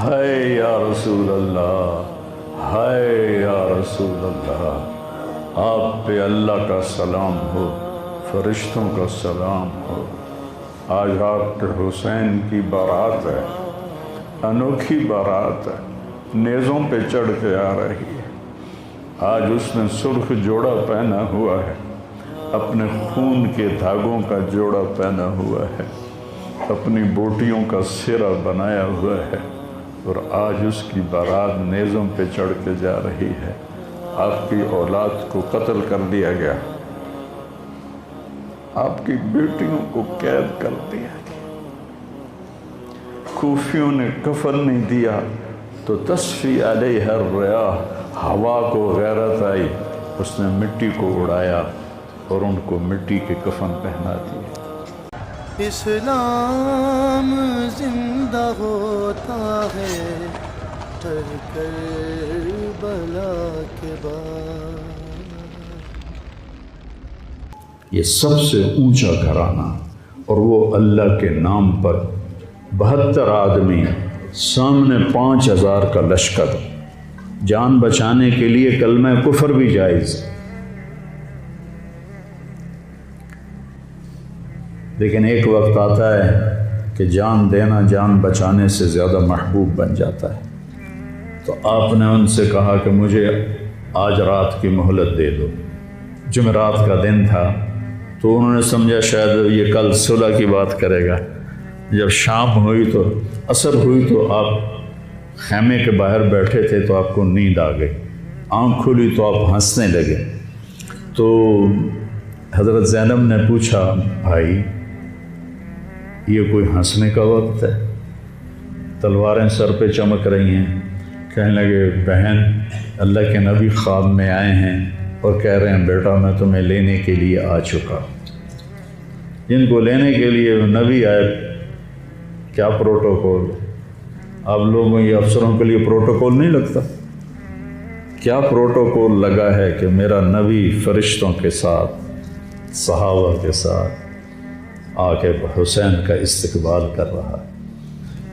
ہائے یا رسول اللہ، ہائے یا رسول اللہ، آپ پہ اللہ کا سلام ہو، فرشتوں کا سلام ہو۔ آج ڈاکٹر حسین کی بارات ہے، انوکھی بارات ہے، نیزوں پہ چڑھ کے آ رہی ہے۔ آج اس نے سرخ جوڑا پہنا ہوا ہے، اپنے خون کے دھاگوں کا جوڑا پہنا ہوا ہے، اپنی بوٹیوں کا سرا بنایا ہوا ہے، اور آج اس کی بارات نیزوں پہ چڑھ کے جا رہی ہے۔ آپ کی اولاد کو قتل کر دیا گیا، آپ کی بیٹیوں کو قید کر دیا گیا، کوفیوں نے کفن نہیں دیا تو تصفی علیہ الریاح، ہوا کو غیرت آئی، اس نے مٹی کو اڑایا اور ان کو مٹی کے کفن پہنا دیے۔ اسلام زندہ ہوتا ہے ہر کربلا کے بعد۔ یہ سب سے اونچا گھرانہ، اور وہ اللہ کے نام پر 72 آدمی، سامنے 5000 کا لشکر، جان بچانے کے لیے کلمہ کفر بھی جائز، لیکن ایک وقت آتا ہے کہ جان دینا جان بچانے سے زیادہ محبوب بن جاتا ہے۔ تو آپ نے ان سے کہا کہ مجھے آج رات کی مہلت دے دو۔ جمعرات کا دن تھا، تو انہوں نے سمجھا شاید یہ کل صلح کی بات کرے گا۔ جب شام ہوئی تو عصر ہوئی تو آپ خیمے کے باہر بیٹھے تھے تو آپ کو نیند آ گئی، آنکھ کھلی تو آپ ہنسنے لگے۔ تو حضرت زینب نے پوچھا، بھائی یہ کوئی ہنسنے کا وقت ہے؟ تلواریں سر پہ چمک رہی ہیں۔ کہنے لگے، بہن اللہ کے نبی خواب میں آئے ہیں اور کہہ رہے ہیں بیٹا میں تمہیں لینے کے لیے آ چکا۔ جن کو لینے کے لیے نبی آئے، کیا پروٹوکول؟ آپ لوگوں یہ افسروں کے لیے پروٹوکول نہیں لگتا؟ کیا پروٹوکول لگا ہے کہ میرا نبی فرشتوں کے ساتھ، صحابہ کے ساتھ آ کے حسین کا استقبال کر رہا ہے۔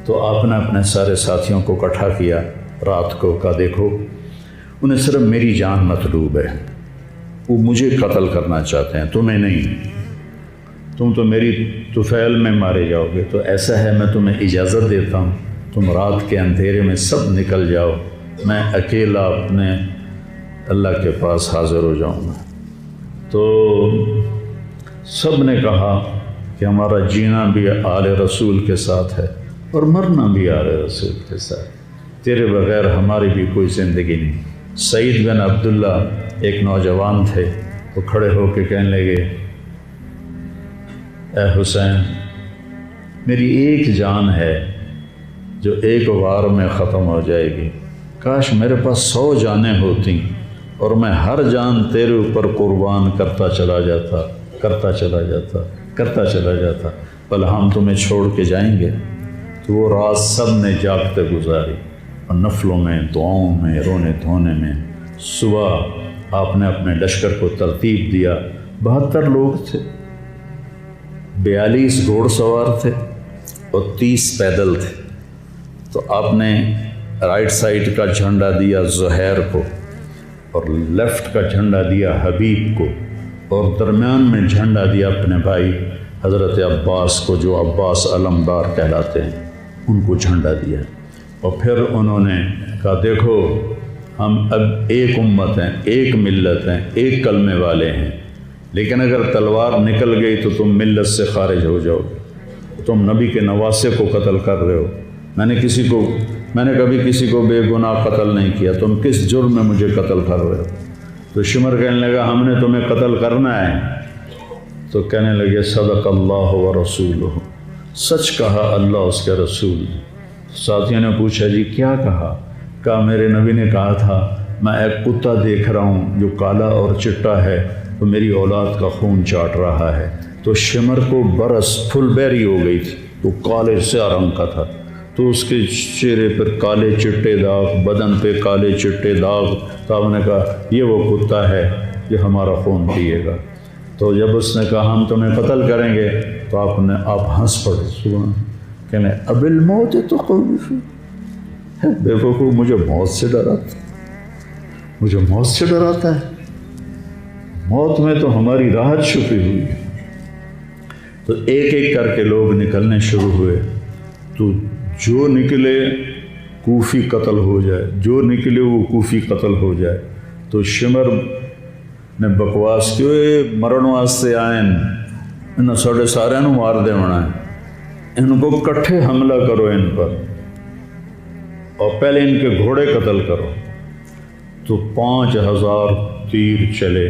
تو آپ نے اپنے سارے ساتھیوں کو اکٹھا کیا رات کو، کہا دیکھو انہیں صرف میری جان مطلوب ہے، وہ مجھے قتل کرنا چاہتے ہیں، تمہیں نہیں، تم تو میری طفیل میں مارے جاؤ گے۔ تو ایسا ہے میں تمہیں اجازت دیتا ہوں، تم رات کے اندھیرے میں سب نکل جاؤ، میں اکیلا اپنے اللہ کے پاس حاضر ہو جاؤں گا۔ تو سب نے کہا کہ ہمارا جینا بھی آل رسول کے ساتھ ہے اور مرنا بھی آل رسول کے ساتھ، تیرے بغیر ہماری بھی کوئی زندگی نہیں۔ سعید بن عبداللہ ایک نوجوان تھے، وہ کھڑے ہو کے کہنے لگے، اے حسین میری ایک جان ہے جو ایک وار میں ختم ہو جائے گی، کاش میرے پاس 100 جانیں ہوتی اور میں ہر جان تیرے اوپر قربان کرتا چلا جاتا، بل ہم تمہیں چھوڑ کے جائیں گے۔ تو وہ رات سب نے جاگتے گزاری، اور نفلوں میں، دعاؤں میں، رونے دھونے میں۔ صبح آپ نے اپنے لشکر کو ترتیب دیا، 72 لوگ تھے، 42 گھوڑ سوار تھے اور 30 پیدل تھے۔ تو آپ نے رائٹ سائڈ کا جھنڈا دیا زہیر کو، اور لیفٹ کا جھنڈا دیا حبیب کو، اور درمیان میں جھنڈا دیا اپنے بھائی حضرت عباس کو، جو عباس علمدار کہلاتے ہیں، ان کو جھنڈا دیا۔ اور پھر انہوں نے کہا دیکھو ہم اب ایک امت ہیں، ایک ملت ہیں، ایک کلمے والے ہیں، لیکن اگر تلوار نکل گئی تو تم ملت سے خارج ہو جاؤ، تم نبی کے نواسے کو قتل کر رہے ہو، میں نے کبھی کسی کو بے گناہ قتل نہیں کیا، تم کس جرم میں مجھے قتل کر رہے ہو؟ تو شمر کہنے لگا ہم نے تمہیں قتل کرنا ہے۔ تو کہنے لگے صدق اللہ و رسولہ، سچ کہا اللہ اس کے رسول۔ ساتھیوں نے پوچھا جی کیا کہا؟ کہا میرے نبی نے کہا تھا میں ایک کتا دیکھ رہا ہوں جو کالا اور چٹا ہے، تو میری اولاد کا خون چاٹ رہا ہے۔ تو شمر کو برس پھل بیری ہو گئی تھی، تو کالے سیاہ رنگ کا تھا، تو اس کے چہرے پر کالے چٹے داغ، بدن پہ کالے چٹے داغ۔ تو آپ نے کہا یہ وہ کتا ہے جو ہمارا خون پیے گا۔ تو جب اس نے کہا ہم تمہیں قتل کریں گے، تو آپ ہنس پڑے، سبحان، کہنے اب الموت تو بے وقوف مجھے موت سے ڈراتا، مجھے موت سے ڈراتا ہے، موت میں تو ہماری راحت چھپی ہوئی ہے۔ تو ایک ایک کر کے لوگ نکلنے شروع ہوئے، تو جو نکلے کوفی قتل ہو جائے، جو نکلے وہ کوفی قتل ہو جائے۔ تو شمر نے بکواس کی، مرن واسطے آئے انہوں ساڑھے سارے نو مار دے ہونا ہے، ان کو کٹھے حملہ کرو ان پر، اور پہلے ان کے گھوڑے قتل کرو۔ تو 5000 تیر چلے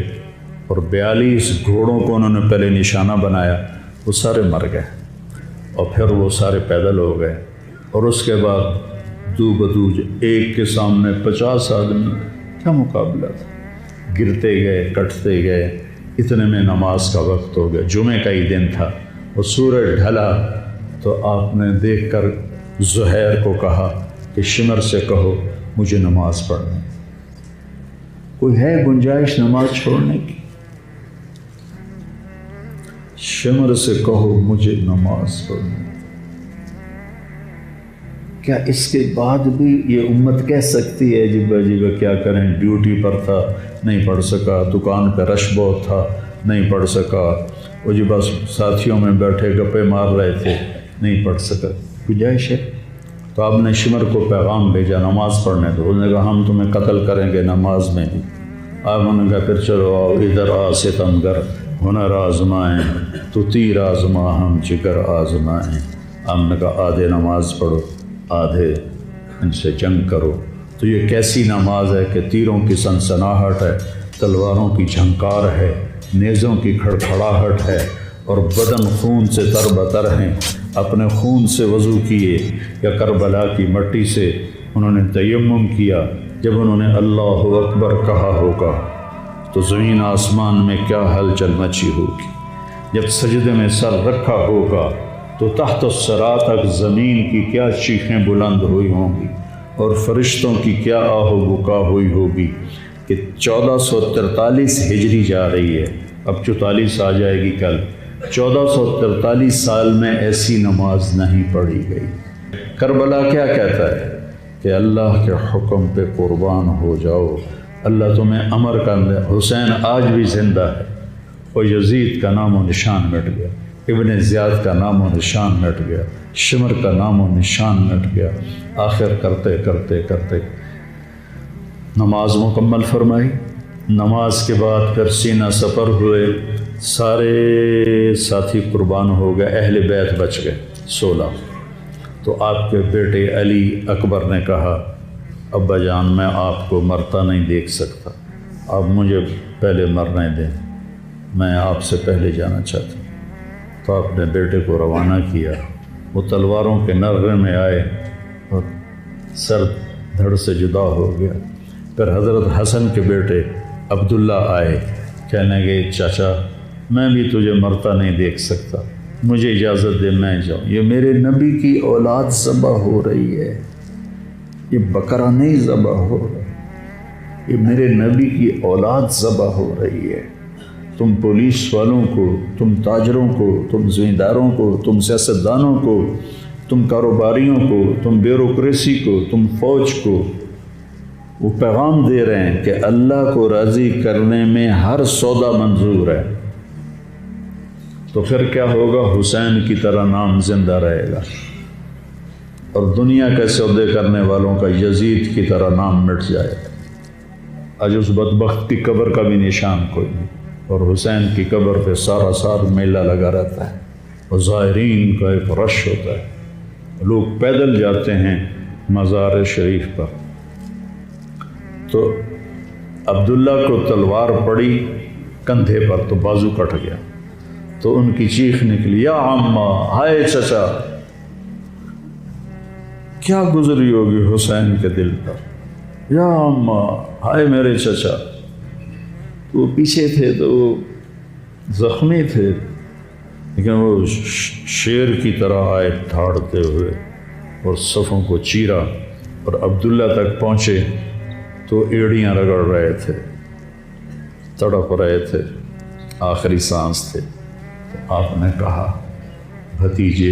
اور 42 گھوڑوں کو انہوں نے پہلے نشانہ بنایا، وہ سارے مر گئے، اور پھر وہ سارے پیدل ہو گئے۔ اور اس کے بعد دو بدو ایک کے سامنے 50 آدمی، کیا مقابلہ تھا، گرتے گئے، کٹتے گئے۔ اتنے میں نماز کا وقت ہو گیا، جمعہ کا ہی دن تھا، اور سورج ڈھلا۔ تو آپ نے دیکھ کر زہیر کو کہا کہ شمر سے کہو مجھے نماز پڑھنا، کوئی ہے گنجائش نماز چھوڑنے کی؟ شمر سے کہو مجھے نماز پڑھنا۔ کیا اس کے بعد بھی یہ امت کہہ سکتی ہے جی بھائی کیا کریں، ڈیوٹی پر تھا نہیں پڑھ سکا، دکان پہ رش بہت تھا نہیں پڑھ سکا، وہ جی بس ساتھیوں میں بیٹھے گپے مار رہے تھے نہیں پڑھ سکا، گنجائش ہے؟ تو آپ نے شمر کو پیغام بھیجا نماز پڑھنے دو، انہوں نے کہا ہم تمہیں قتل کریں گے نماز میں بھی۔ آپ نے کہا پھر چلو آؤ ادھر آ ستمگر، ہنر آزمائیں تو تیر آزما ہم جگر آزمائیں۔ ہم نے کہا آدھے نماز پڑھو، آدھے ان سے جنگ کرو۔ تو یہ کیسی نماز ہے کہ تیروں کی سنسناہٹ ہے، تلواروں کی جھنکار ہے، نیزوں کی کھڑکھڑاہٹ ہے، اور بدن خون سے تر بتر ہیں۔ اپنے خون سے وضو کیے یا کربلا کی مٹی سے انہوں نے تیمم کیا۔ جب انہوں نے اللہ اکبر کہا ہوگا تو زمین آسمان میں کیا ہلچل مچی ہوگی، جب سجدے میں سر رکھا ہوگا تو تحت الثری تک زمین کی کیا چیخیں بلند ہوئی ہوں گی، اور فرشتوں کی کیا آہ و بکا ہوئی ہوگی کہ 1443 ہجری جا رہی ہے، اب 44 آ جائے گی کل۔ 1443 سال میں ایسی نماز نہیں پڑھی گئی۔ کربلا کیا کہتا ہے کہ اللہ کے حکم پہ قربان ہو جاؤ، اللہ تمہیں امر کر دے۔ حسین آج بھی زندہ ہے، اور یزید کا نام و نشان مٹ گیا، ابن زیاد کا نام و نشان مٹ گیا، شمر کا نام و نشان مٹ گیا۔ آخر کرتے کرتے کرتے نماز مکمل فرمائی۔ نماز کے بعد پھر سینہ سفر ہوئے، سارے ساتھی قربان ہو گئے، اہل بیت بچ گئے 16۔ تو آپ کے بیٹے علی اکبر نے کہا ابا جان میں آپ کو مرتا نہیں دیکھ سکتا، آپ مجھے پہلے مرنے دیں، میں آپ سے پہلے جانا چاہتا ہوں۔ تو آپ نے بیٹے کو روانہ کیا، وہ تلواروں کے نغمے میں آئے اور سر دھڑ سے جدا ہو گیا۔ پھر حضرت حسن کے بیٹے عبداللہ آئے، کہنے گے چاچا میں بھی تجھے مرتا نہیں دیکھ سکتا، مجھے اجازت دے میں جاؤں، یہ میرے نبی کی اولاد ذبح ہو رہی ہے، یہ بکرا نہیں ذبح ہو رہا، یہ میرے نبی کی اولاد ذبح ہو رہی ہے۔ تم پولیس والوں کو، تم تاجروں کو، تم زمینداروں کو، تم سیاستدانوں کو، تم کاروباریوں کو، تم بیوروکریسی کو، تم فوج کو وہ پیغام دے رہے ہیں کہ اللہ کو راضی کرنے میں ہر سودا منظور ہے۔ تو پھر کیا ہوگا؟ حسین کی طرح نام زندہ رہے گا، اور دنیا کے سودے کرنے والوں کا یزید کی طرح نام مٹ جائے گا۔ آج اس بدبخت کی قبر کا بھی نشان کوئی نہیں، اور حسین کی قبر پہ سارا سال میلہ لگا رہتا ہے، اور زائرین کا ایک رش ہوتا ہے، لوگ پیدل جاتے ہیں مزار شریف پر۔ تو عبداللہ کو تلوار پڑی کندھے پر تو بازو کٹ گیا، تو ان کی چیخ نکلی یا عمّا، ہائے چچا، کیا گزری ہوگی حسین کے دل پر، یا عمّا، ہائے میرے چچا۔ وہ پیچھے تھے تو وہ زخمی تھے، لیکن وہ شیر کی طرح آئے دھاڑتے ہوئے اور صفوں کو چیرا، اور عبداللہ تک پہنچے تو ایڑیاں رگڑ رہے تھے، تڑپ رہے تھے، آخری سانس تھے۔ تو آپ نے کہا بھتیجے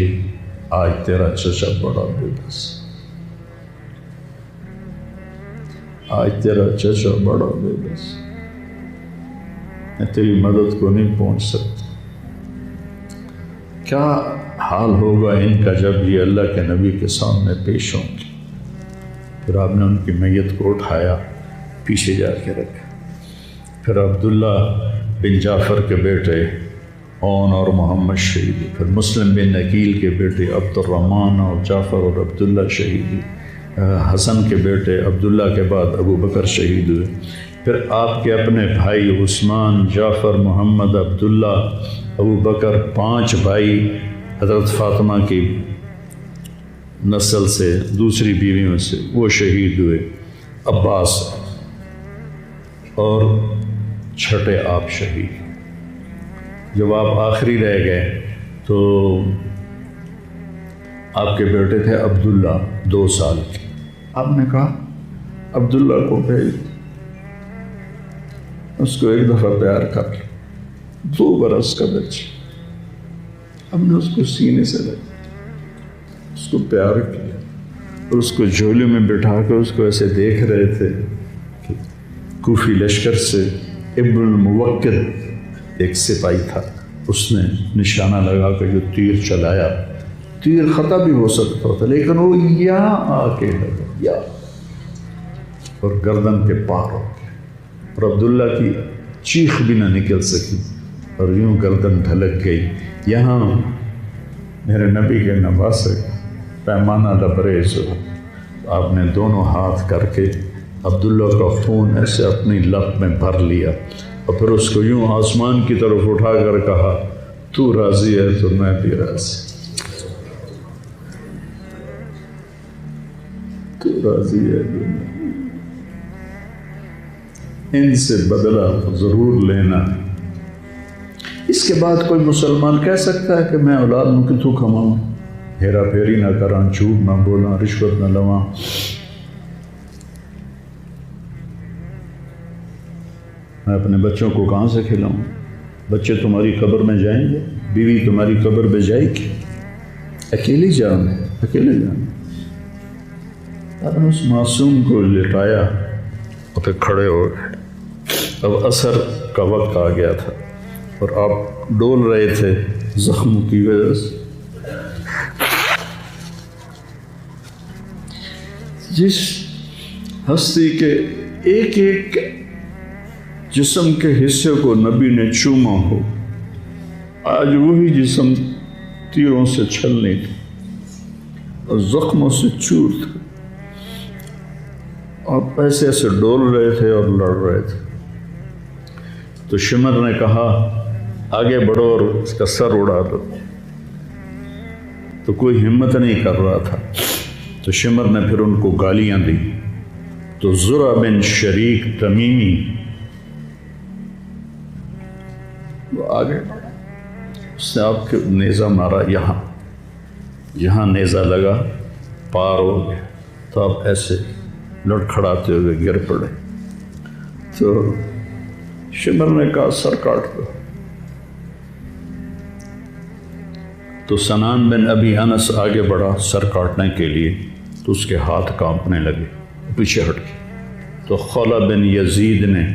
آج تیرا چچا بڑا بے بس، آج تیرا چچا بڑا بے بس، میں تیری مدد کو نہیں پہنچ سکتا۔ کیا حال ہوگا ان کا جب یہ اللہ کے نبی کے سامنے پیش ہوں گے۔ پھر آپ نے ان کی میت کو اٹھایا، پیچھے جا کے رکھا۔ پھر عبداللہ بن جعفر کے بیٹے اون اور محمد شہید، پھر مسلم بن عقیل کے بیٹے عبد الرحمن اور جعفر اور عبداللہ شہید، حسن کے بیٹے عبداللہ کے بعد ابو بکر شہید ہوئے۔ پھر آپ کے اپنے بھائی عثمان، جعفر، محمد، عبداللہ، ابو بکر، 5 بھائی حضرت فاطمہ کی نسل سے، دوسری بیویوں سے، وہ شہید ہوئے، عباس، اور چھٹے آپ شہید۔ جب آپ آخری رہ گئے تو آپ کے بیٹے تھے عبداللہ 2 سال کے، آپ نے کہا عبداللہ کو بھیج، اس کو ایک دفعہ پیار کر لیا، 2 برس کا بچہ، ہم نے اس کو سینے سے لگا، اس کو پیار کیا، اور اس کو جھولے میں بٹھا کے اس کو ایسے دیکھ رہے تھے کہ کوفی لشکر سے ابن الموکل ایک سپاہی تھا، اس نے نشانہ لگا کے جو تیر چلایا، تیر خطا بھی ہو سکتا تھا لیکن وہ یہاں آ کے لگا، یا اور گردن کے پار ہو گیا، اور عبداللہ کی چیخ بھی نہ نکل سکی، اور یوں گردن ڈھلک گئی۔ یہاں میرے نبی کے نواسے پیمانہ لبریز ہو، آپ نے دونوں ہاتھ کر کے عبداللہ کا خون ایسے اپنی لب میں بھر لیا، اور پھر اس کو یوں آسمان کی طرف اٹھا کر کہا، تو راضی ہے تو میں بھی راضی، تو راضی ہے تو میں۔ ان سے بدلہ ضرور لینا۔ اس کے بعد کوئی مسلمان کہہ سکتا ہے کہ میں اولاد میں کتوں کماؤں، ہیرا پھیری نہ کراں، جھوٹ نہ بولاں، رشوت نہ لواں، میں اپنے بچوں کو کہاں سے کھلاؤں؟ بچے تمہاری قبر میں جائیں گے، بیوی تمہاری قبر میں جائے گی، اکیلی جانا ہے، اکیلے جانا۔ آپ نے اس معصوم کو لٹایا اور پھر کھڑے ہو گئے۔ اب عصر کا وقت آ گیا تھا اور آپ ڈول رہے تھے زخموں کی وجہ سے۔ جس ہستی کے ایک ایک جسم کے حصے کو نبی نے چوما ہو، آج وہی جسم تیروں سے چھلنے تھے اور زخموں سے چور تھے، آپ ایسے ایسے ڈول رہے تھے اور لڑ رہے تھے۔ تو شمر نے کہا آگے بڑھو اور اس کا سر اڑا دو، تو کوئی ہمت نہیں کر رہا تھا، تو شمر نے پھر ان کو گالیاں دی۔ تو زرع بن شریک تمیمی وہ آگے بڑھا، اس نے آپ کے نیزہ مارا، یہاں نیزہ لگا، پار ہو گیا، تو آپ ایسے لڑکھڑاتے ہوئے گر پڑے۔ تو شمر نے کہا سر کاٹ دو۔ تو سنان بن ابی انس آگے بڑھا سر کاٹنے کے لیے، تو اس کے ہاتھ کانپنے لگے، پیچھے ہٹ گئے۔ تو خولہ بن یزید نے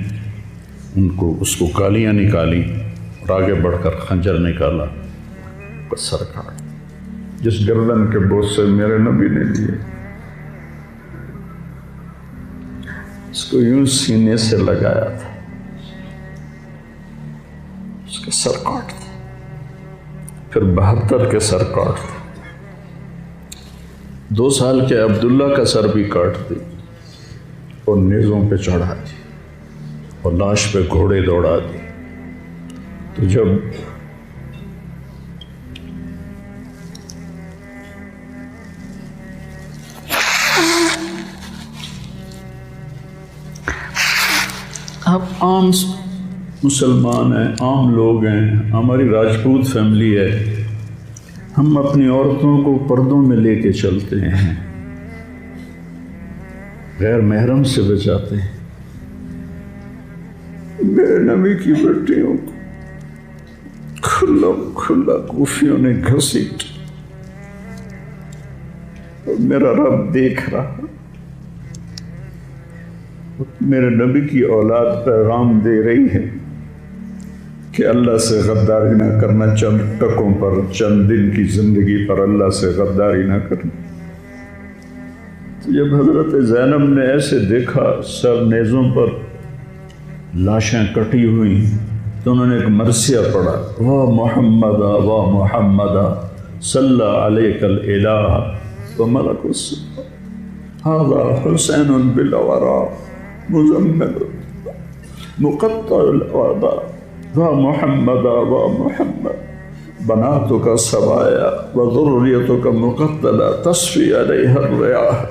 اس کو گالیاں نکالی اور آگے بڑھ کر خنجر نکالا، سر کاٹ، جس گردن کے بوسے میرے نبی نے لیے، اس کو یوں سینے سے لگایا تھا، اس کا سر کاٹ دیا۔ پھر 72 کے سر کاٹ دیا، 2 سال کے عبداللہ کا سر بھی کاٹ دی اور نیزوں پہ چڑھا دی اور لاش پہ گھوڑے دوڑا دی۔ تو جب آپ عام مسلمان ہیں، عام لوگ ہیں، ہماری راجپوت فیملی ہے، ہم اپنی عورتوں کو پردوں میں لے کے چلتے ہیں، غیر محرم سے بچاتے ہیں۔ میرے نبی کی بیٹیوں کو کھلا کوفیوں نے گھسیٹ، اور میرا رب دیکھ رہا، میرے نبی کی اولاد پیغام دے رہی ہے کہ اللہ سے غداری نہ کرنا، چند ٹکوں پر، چند دن کی زندگی پر اللہ سے غداری نہ کرنا۔ تو جب حضرت زینب نے ایسے دیکھا سب نیزوں پر لاشیں کٹی ہوئی، تو انہوں نے ایک مرثیہ پڑھا، واہ محمدہ واہ محمدہ صلی علیک الالہ وملک السماء ھذا حسین بالورا مزمل مقطع الأعضاء واہ محمدہ واہ محمد بناتک سبایا وذریتک مقتلہ تصفی علیہ الریاح۔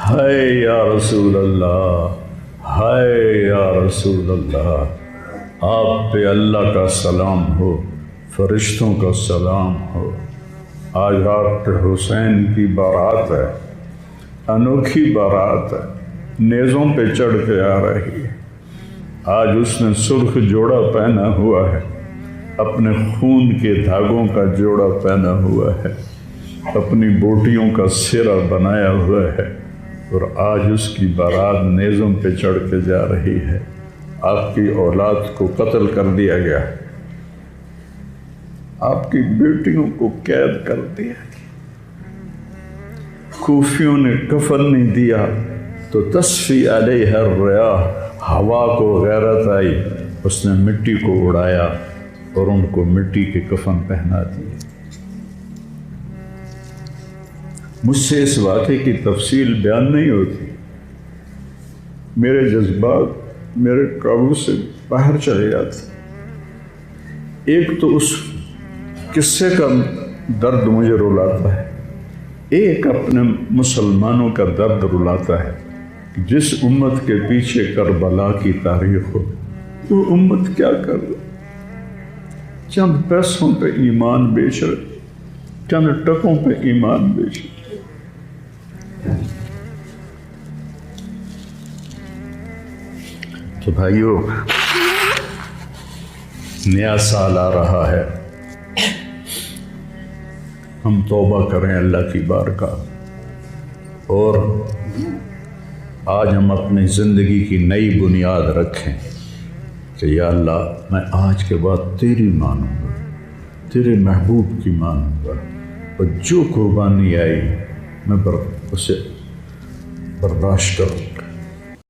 ہائے یا رسول اللہ، ہائے یا رسول اللہ، آپ پہ اللہ کا سلام ہو، فرشتوں کا سلام ہو۔ آج رات حسین کی بارات ہے، انوکھی بارات ہے، نیزوں پہ چڑھ کے آ رہی ہے۔ آج اس نے سرخ جوڑا پہنا ہوا ہے، اپنے خون کے دھاگوں کا جوڑا پہنا ہوا ہے، اپنی بوٹیوں کا سرہ بنایا ہوا ہے، اور آج اس کی بارات نیزوں پہ چڑھ کے جا رہی ہے۔ آپ کی اولاد کو قتل کر دیا گیا، آپ کی بیٹیوں کو قید کر دیا گیا، کوفیوں نے کفن نہیں دیا تو تصفی علیہ الریاح، ہوا کو غیرت آئی، اس نے مٹی کو اڑایا اور ان کو مٹی کے کفن پہنا دیے۔ مجھ سے اس واقعے کی تفصیل بیان نہیں ہوتی، میرے جذبات میرے قابو سے باہر چلے جاتے۔ ایک تو اس قصے کا درد مجھے رلاتا ہے، ایک اپنے مسلمانوں کا درد رلاتا ہے۔ جس امت کے پیچھے کربلا کی تاریخ ہو، وہ امت کیا کر رہی؟ چند پیسوں پہ ایمان بیچ رہے، چند ٹکوں پہ ایمان بیچ رہے۔ تو بھائیو، نیا سال آ رہا ہے، ہم توبہ کریں اللہ کی بارگاہ، اور آج ہم اپنی زندگی کی نئی بنیاد رکھیں کہ یا اللہ، میں آج کے بعد تیری مانوں گا، تیرے محبوب کی مانوں گا، اور جو قربانی آئی میں اسے برداشت کروں گا۔